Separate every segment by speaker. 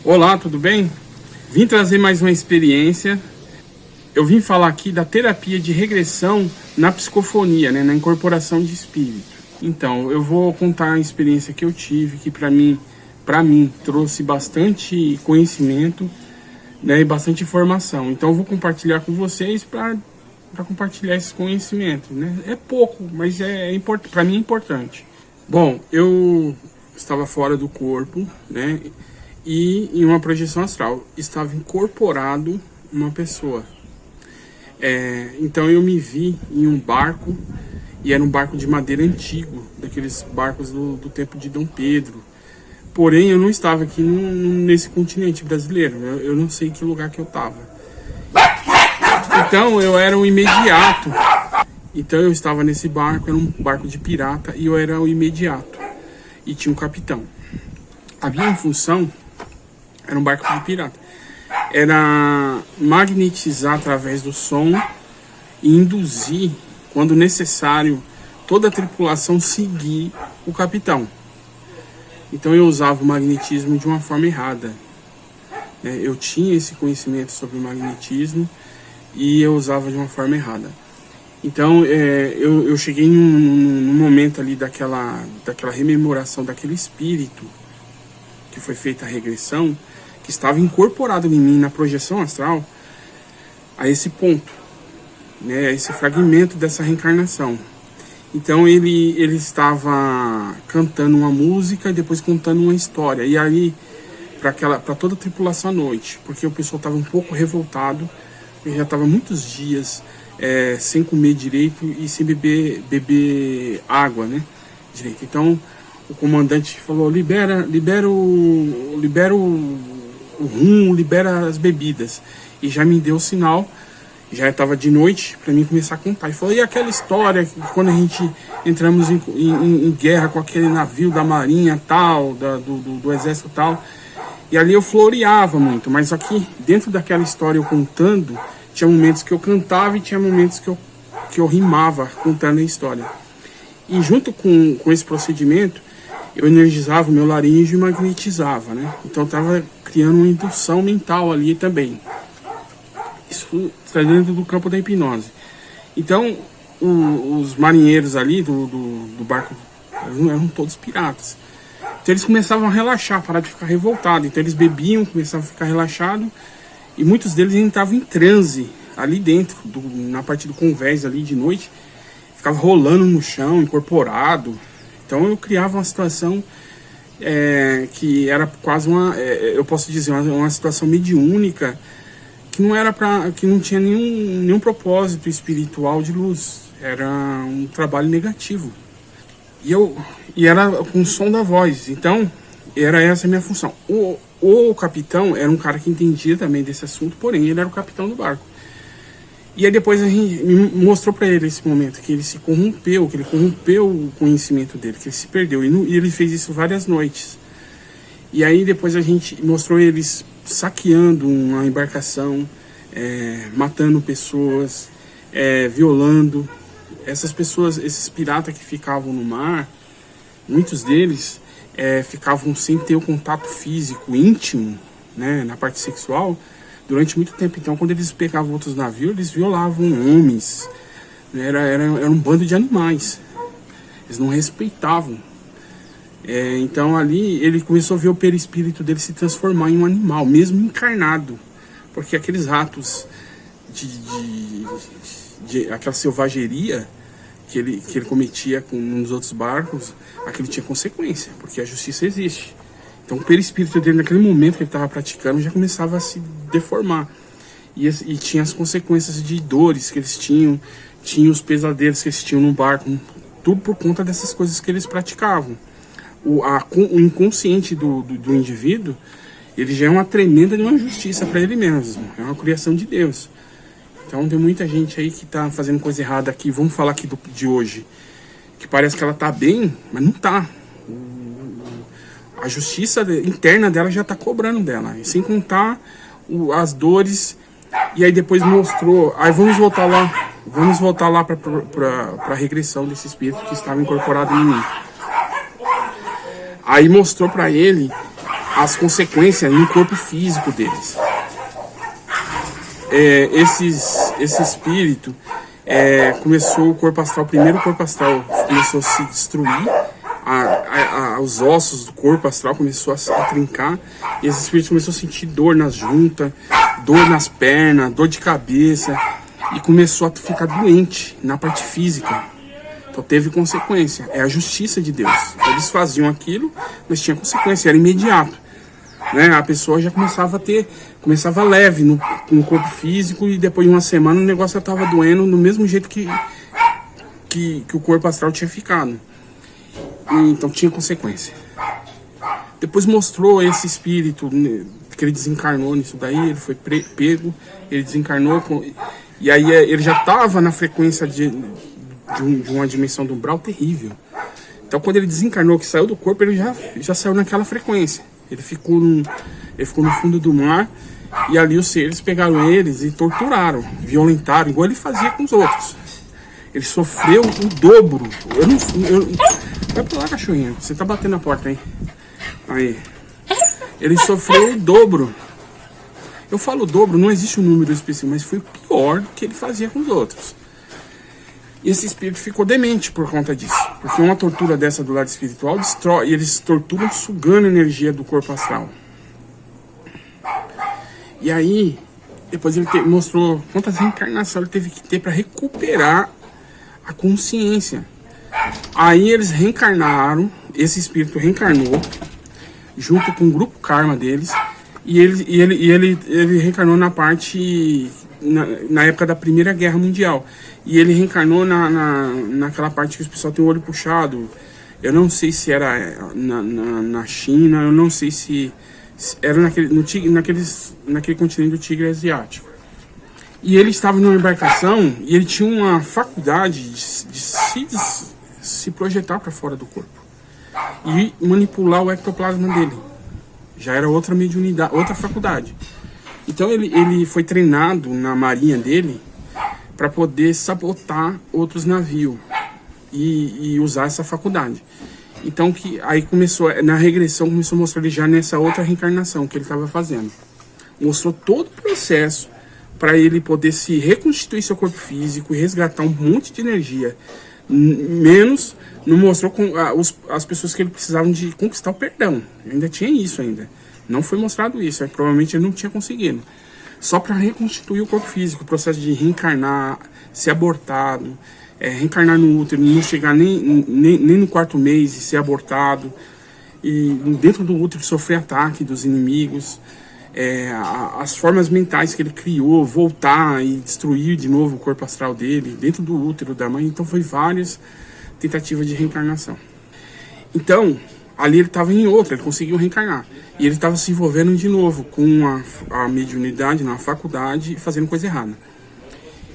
Speaker 1: Olá, tudo bem? Vim trazer mais uma experiência. Eu vim falar aqui da terapia de regressão na psicofonia, né, na incorporação de espírito. Então, eu vou contar a experiência que eu tive, que para mim trouxe bastante conhecimento, né, e bastante informação. Então, eu vou compartilhar com vocês para compartilhar esses conhecimentos, né? É pouco, mas para mim é importante. Bom, eu estava fora do corpo, né? E em uma projeção astral estava incorporado uma pessoa. Então eu me vi em um barco, e era um barco de madeira antigo, daqueles barcos do tempo de Dom Pedro. Porém, eu não estava aqui nesse continente brasileiro, eu não sei que lugar que eu estava. Então eu era o imediato. Então eu estava nesse barco, era um barco de pirata, e eu era o imediato. E tinha um capitão. A minha função era um barco de pirata. Era magnetizar através do som e induzir, quando necessário, toda a tripulação seguir o capitão. Então eu usava o magnetismo de uma forma errada. Eu tinha esse conhecimento sobre o magnetismo e eu usava de uma forma errada. Então eu cheguei num momento ali daquela rememoração daquele espírito que foi feita a regressão, que estava incorporado em mim na projeção astral, a esse ponto, né, a esse fragmento dessa reencarnação. Então ele estava cantando uma música e depois contando uma história, e aí para toda a tripulação à noite, porque o pessoal estava um pouco revoltado, porque já estava muitos dias sem comer direito e sem beber água, né, direito. Então o comandante falou: libera o rum, libera as bebidas. E já me deu o sinal, já estava de noite, para mim começar a contar. E falou: e aquela história que quando a gente entramos em guerra com aquele navio da marinha tal, do exército tal. E ali eu floreava muito, mas aqui dentro daquela história eu contando, tinha momentos que eu cantava e tinha momentos que eu rimava contando a história. E junto com esse procedimento, eu energizava o meu laríngeo e magnetizava, né? Então eu estava criando uma indução mental ali também. Isso está dentro do campo da hipnose. Então os marinheiros ali do barco eram todos piratas. Então eles começavam a relaxar, parar de ficar revoltados. Então eles bebiam, começavam a ficar relaxados. E muitos deles entravam em transe ali dentro, na parte do convés ali de noite. Ficava rolando no chão, incorporado. Então eu criava uma situação que era quase eu posso dizer, uma situação mediúnica, que não tinha nenhum propósito espiritual de luz. Era um trabalho negativo. E era com o som da voz. Então era essa a minha função. O capitão era um cara que entendia também desse assunto, porém ele era o capitão do barco. E aí depois a gente mostrou para ele esse momento, que ele se corrompeu, que ele corrompeu o conhecimento dele, que ele se perdeu. E ele fez isso várias noites. E aí depois a gente mostrou eles saqueando uma embarcação, matando pessoas, violando. Essas pessoas, esses piratas que ficavam no mar, muitos deles ficavam sem ter o contato físico íntimo, né, na parte sexual, durante muito tempo. Então, quando eles pegavam outros navios, eles violavam homens. Era um bando de animais. Eles não respeitavam. Então, ali, ele começou a ver o perispírito dele se transformar em um animal, mesmo encarnado. Porque aqueles ratos de aquela selvageria que ele cometia nos outros barcos, aquilo tinha consequência, porque a justiça existe. Então o perispírito dele, naquele momento que ele estava praticando, já começava a se deformar. E tinha as consequências de dores que eles tinham os pesadelos que eles tinham no barco, tudo por conta dessas coisas que eles praticavam. O inconsciente do indivíduo, ele já é uma tremenda de uma justiça para ele mesmo, é uma criação de Deus. Então tem muita gente aí que está fazendo coisa errada aqui, vamos falar aqui de hoje, que parece que ela está bem, mas não está. A justiça interna dela já está cobrando dela, e sem contar as dores. E aí depois mostrou, aí vamos voltar lá para a regressão desse espírito que estava incorporado em mim. Aí mostrou para ele as consequências no corpo físico deles. Esse espírito começou o corpo astral, o primeiro corpo astral começou a se destruir, os ossos do corpo astral começou a trincar, e esse espírito começou a sentir dor nas juntas, dor nas pernas, dor de cabeça, e começou a ficar doente na parte física. Então teve consequência, é a justiça de Deus. Eles faziam aquilo, mas tinha consequência, era imediato, né? A pessoa já começava leve no corpo físico, e depois de uma semana o negócio já estava doendo do mesmo jeito que o corpo astral tinha ficado. Então tinha consequência. Depois mostrou esse espírito que ele desencarnou nisso daí, ele foi pego, ele desencarnou, e aí ele já estava na frequência de uma dimensão do umbral terrível. Então quando ele desencarnou, que saiu do corpo, ele já saiu naquela frequência. Ele ficou no fundo do mar, e ali os seres pegaram eles e torturaram, violentaram, igual ele fazia com os outros. Ele sofreu o dobro. Vai pra lá, cachorrinho. Você tá batendo na porta, hein? Aí. Ele sofreu o dobro. Eu falo dobro, não existe um número específico, mas foi pior do que ele fazia com os outros. E esse espírito ficou demente por conta disso. Porque uma tortura dessa do lado espiritual destrói, e eles torturam sugando a energia do corpo astral. E aí, depois ele mostrou quantas reencarnações ele teve que ter para recuperar a consciência. Aí eles reencarnaram, esse espírito reencarnou, junto com o grupo karma deles, e ele reencarnou na parte, na época da Primeira Guerra Mundial. E ele reencarnou naquela parte que os pessoal tem o olho puxado. Eu não sei se era na China, eu não sei se era naquele continente do tigre asiático. E ele estava numa embarcação e ele tinha uma faculdade de se projetar para fora do corpo e manipular o ectoplasma dele. Já era outra mediunidade, outra faculdade. Então ele foi treinado na marinha dele para poder sabotar outros navios e usar essa faculdade. Então aí começou, na regressão começou a mostrar ele já nessa outra reencarnação que ele estava fazendo. Mostrou todo o processo para ele poder se reconstituir seu corpo físico e resgatar um monte de energia. Menos, não mostrou as pessoas que ele precisavam de conquistar o perdão. Ainda tinha isso ainda. Não foi mostrado isso, provavelmente ele não tinha conseguido. Só para reconstituir o corpo físico, o processo de reencarnar, ser abortado, reencarnar no útero, não chegar nem no quarto mês e ser abortado, e dentro do útero sofrer ataque dos inimigos, as formas mentais que ele criou, voltar e destruir de novo o corpo astral dele, dentro do útero da mãe. Então foi várias tentativas de reencarnação. Então, ali ele estava em outra, ele conseguiu reencarnar. E ele estava se envolvendo de novo com a mediunidade na faculdade, fazendo coisa errada.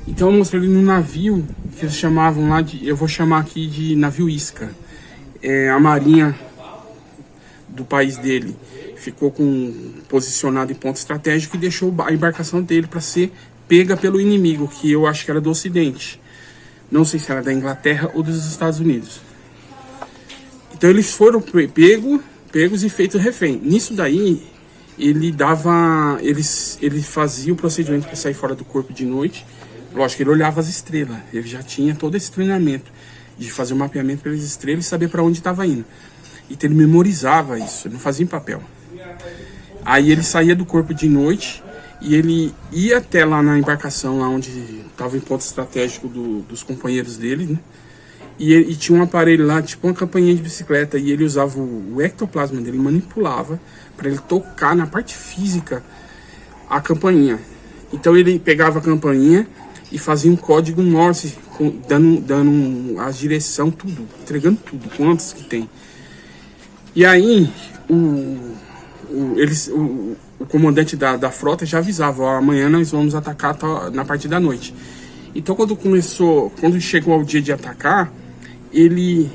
Speaker 1: Então eu mostrei ele num navio que eles chamavam lá eu vou chamar aqui de navio isca. A marinha do país dele ficou posicionado em ponto estratégico e deixou a embarcação dele para ser pega pelo inimigo, que eu acho que era do Ocidente. Não sei se era da Inglaterra ou dos Estados Unidos. Então eles foram pegos e feitos refém. Nisso daí, ele fazia o procedimento para sair fora do corpo de noite. Lógico que ele olhava as estrelas. Ele já tinha todo esse treinamento de fazer o mapeamento pelas estrelas e saber para onde estava indo. Então ele memorizava isso, ele não fazia em papel. Aí ele saía do corpo de noite e ele ia até lá na embarcação, lá onde estava em ponto estratégico dos companheiros dele, né? E tinha um aparelho lá, tipo uma campainha de bicicleta, e ele usava o ectoplasma dele, manipulava para ele tocar na parte física a campainha. Então ele pegava a campainha e fazia um código Morse, dando a direção, tudo, entregando tudo, quantos que tem. E aí o comandante da frota já avisava, ó, amanhã nós vamos atacar na parte da noite. Então quando chegou ao dia de atacar, ele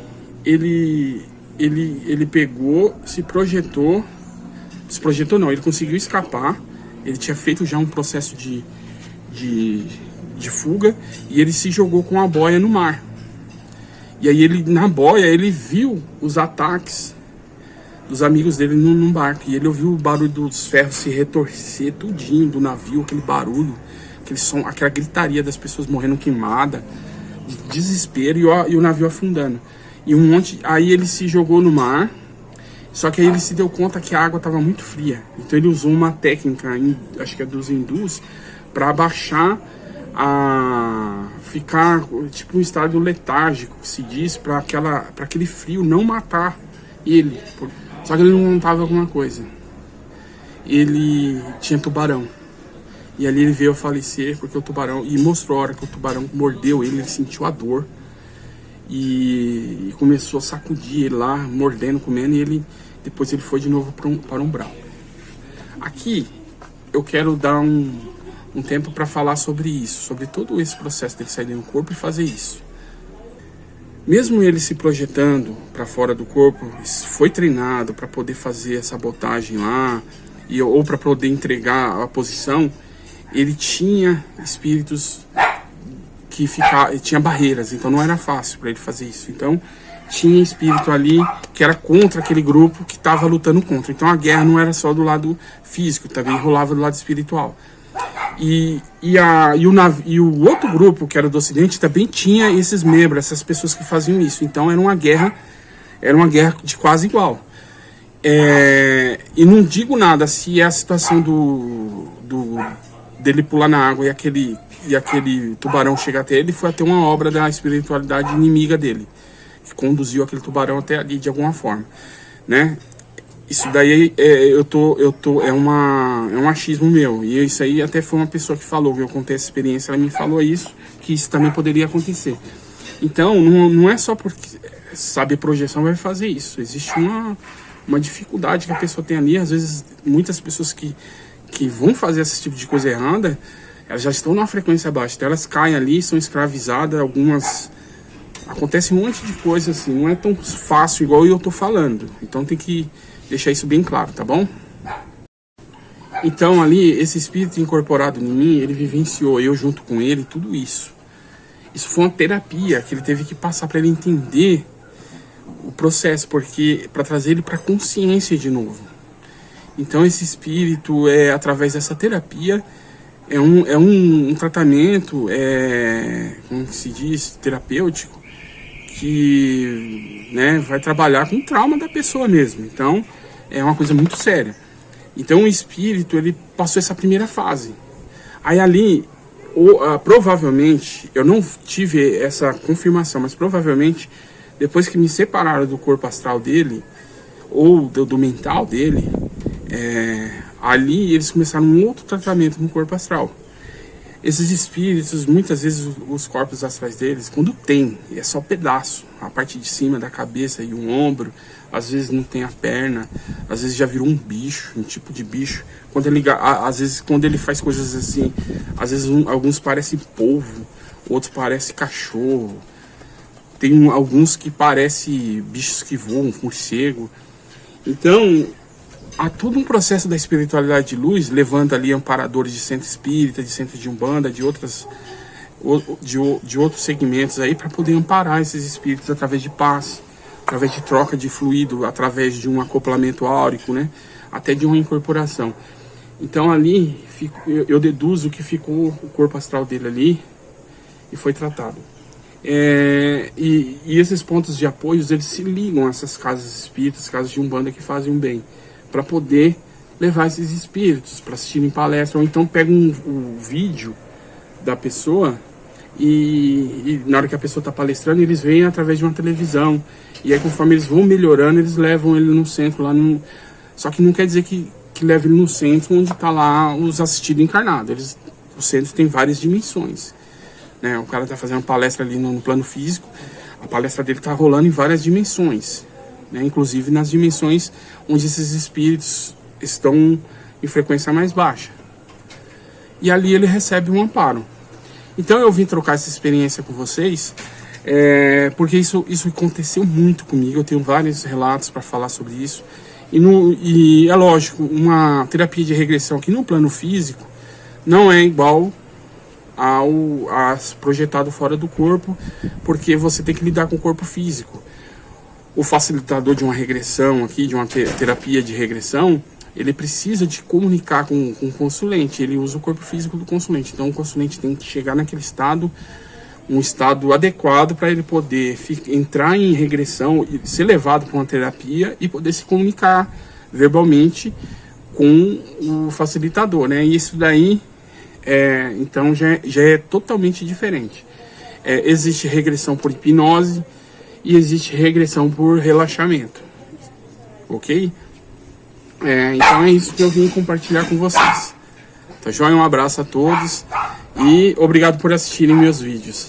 Speaker 1: pegou, ele conseguiu escapar. Ele tinha feito já um processo de fuga, e ele se jogou com a boia no mar. E aí na boia ele viu os ataques dos amigos dele num barco. E ele ouviu o barulho dos ferros se retorcer tudinho do navio, aquele barulho, aquele som, aquela gritaria das pessoas morrendo queimada, de desespero, e o navio afundando. E aí ele se jogou no mar, só que aí ele se deu conta que a água estava muito fria. Então ele usou uma técnica, acho que é dos hindus, para abaixar, ficar tipo um estado letárgico, que se diz, para aquele frio não matar ele. Só que ele não contava alguma coisa. Ele tinha tubarão. E ali ele veio a falecer porque o tubarão... E mostrou a hora que o tubarão mordeu ele, ele sentiu a dor. E começou a sacudir ele lá, mordendo, comendo. E depois ele foi de novo para o umbral. Aqui eu quero dar um tempo para falar sobre isso. Sobre todo esse processo dele sair do corpo e fazer isso. Mesmo ele se projetando para fora do corpo, foi treinado para poder fazer a sabotagem lá, ou para poder entregar a posição, ele tinha espíritos que tinha barreiras, então não era fácil para ele fazer isso. Então tinha espírito ali que era contra aquele grupo que estava lutando contra. Então a guerra não era só do lado físico, também rolava do lado espiritual. E o outro grupo, que era do Ocidente, também tinha esses membros, essas pessoas que faziam isso. Então era uma guerra de quase igual. E não digo nada se é a situação dele pular na água e aquele tubarão chegar até ele, foi até uma obra da espiritualidade inimiga dele, que conduziu aquele tubarão até ali de alguma forma, né? Isso daí é um achismo meu. E isso aí até foi uma pessoa que falou, que eu contei essa experiência, ela me falou isso, que isso também poderia acontecer. Então, não é só porque sabe projeção vai fazer isso. Existe uma dificuldade que a pessoa tem ali. Às vezes, muitas pessoas que vão fazer esse tipo de coisa errada, elas já estão numa frequência baixa. Então, elas caem ali, são escravizadas, algumas... Acontece um monte de coisa assim, não é tão fácil igual eu tô falando. Então tem que deixar isso bem claro, tá bom? Então ali, esse espírito incorporado em mim, ele vivenciou, eu junto com ele, tudo isso. Isso foi uma terapia que ele teve que passar para ele entender o processo, porque para trazer ele para consciência de novo. Então esse espírito, através dessa terapia, é um tratamento, como se diz, terapêutico, que, né, vai trabalhar com o trauma da pessoa mesmo. Então é uma coisa muito séria. Então o espírito, ele passou essa primeira fase. Aí ali, provavelmente, eu não tive essa confirmação, mas provavelmente, depois que me separaram do corpo astral dele, ou do mental dele, ali eles começaram um outro tratamento no corpo astral. Esses espíritos, muitas vezes os corpos astrais deles, quando tem, é só pedaço, a parte de cima da cabeça e um ombro, às vezes não tem a perna, às vezes já virou um bicho, um tipo de bicho. Às vezes quando ele faz coisas assim, às vezes alguns parecem polvo, outros parecem cachorro, tem alguns que parecem bichos que voam, morcego. Então, há todo um processo da espiritualidade de luz, levando ali amparadores de centro espírita, de centro de umbanda, de outros segmentos aí, para poder amparar esses espíritos através de paz, através de troca de fluido, através de um acoplamento áurico, né? Até de uma incorporação. Então ali, eu deduzo que ficou o corpo astral dele ali e foi tratado. E esses pontos de apoio, eles se ligam a essas casas espíritas, casas de umbanda que fazem um bem, para poder levar esses espíritos para assistirem palestra, ou então pegam um vídeo da pessoa e na hora que a pessoa está palestrando, eles veem através de uma televisão, e aí conforme eles vão melhorando, eles levam ele no centro, só que não quer dizer que leva ele no centro onde está lá os assistidos encarnados. O centro tem várias dimensões, né? O cara está fazendo palestra ali no plano físico, a palestra dele está rolando em várias dimensões, né? Inclusive nas dimensões onde esses espíritos estão em frequência mais baixa. E ali ele recebe um amparo. Então eu vim trocar essa experiência com vocês, porque isso aconteceu muito comigo. Eu tenho vários relatos para falar sobre isso. E é lógico, uma terapia de regressão aqui no plano físico não é igual ao projetado fora do corpo, porque você tem que lidar com o corpo físico. o facilitador de uma regressão aqui, de uma terapia de regressão, ele precisa de comunicar com o consulente, ele usa o corpo físico do consulente, então o consulente tem que chegar naquele estado, um estado adequado para ele poder entrar em regressão, ser levado para uma terapia e poder se comunicar verbalmente com o facilitador, né? E isso daí, então já é totalmente diferente. Existe regressão por hipnose e existe regressão por relaxamento, ok? Então é isso que eu vim compartilhar com vocês. Tá joia? Um abraço a todos e obrigado por assistirem meus vídeos.